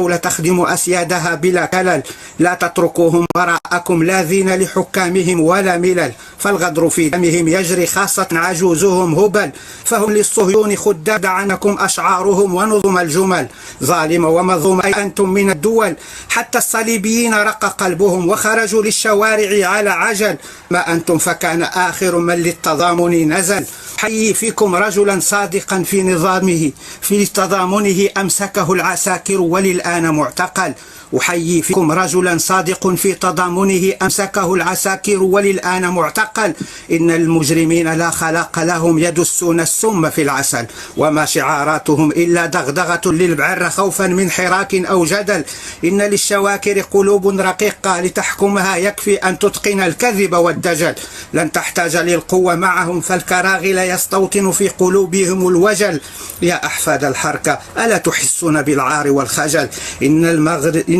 الدولة تخدم أسيادها بلا كلل، لا تتركوهم وراءكم لاذين لحكامهم ولا ملل، فالغدر في دمهم يجري خاصة عجوزهم هبل، فهم للصهيون خداد عنكم أشعارهم ونظم الجمل، ظالم ومظلوم أي أنتم من الدول، حتى الصليبيين رق قلبهم وخرجوا للشوارع على عجل، ما أنتم فكان آخر من للتضامن نزل، حيي فيكم رجلا صادقا في تضامنه أمسكه العساكر وللآن معتقل، أحيي فيكم رجلا صادق في تضامنه أمسكه العساكر وللآن معتقل، إن المجرمين لا خلاق لهم يدسون السم في العسل، وما شعاراتهم إلا دغدغة للبعر خوفا من حراك أو جدل، إن للشواكر قلوب رقيقة لتحكمها يكفي أن تتقن الكذب والدجل، لن تحتاج للقوة معهم فالكراغل يستوطن في قلوبهم الوجل، يا أحفاد الحركة ألا تحسون بالعار والخجل،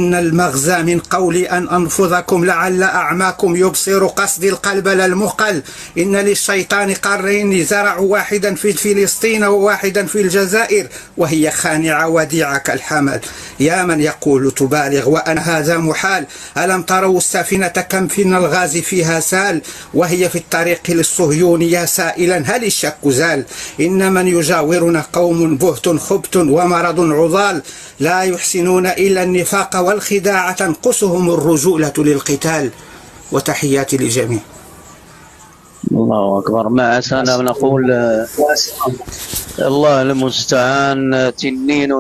إن المغزى من قولي أن أنفذكم لعل أعماكم يبصر قصد القلب لا المقل، إن للشيطان قرين زرعوا واحدا في فلسطين وواحدا في الجزائر وهي خانعة وديعة كالحمل، يا من يقول تبالغ وأن هذا محال، ألم تروا السفينة كم فينا الغاز فيها سال، وهي في الطريق للصهيون يا سائلا هل الشك زال، إن من يجاورنا قوم بهت خبت ومرض عضال، لا يحسنون إلا النفاق والخداع تنقصهم الرجولة للقتال، وتحياتي للجميع. الله أكبر. ما عسانا نقول الله المستعان. تنين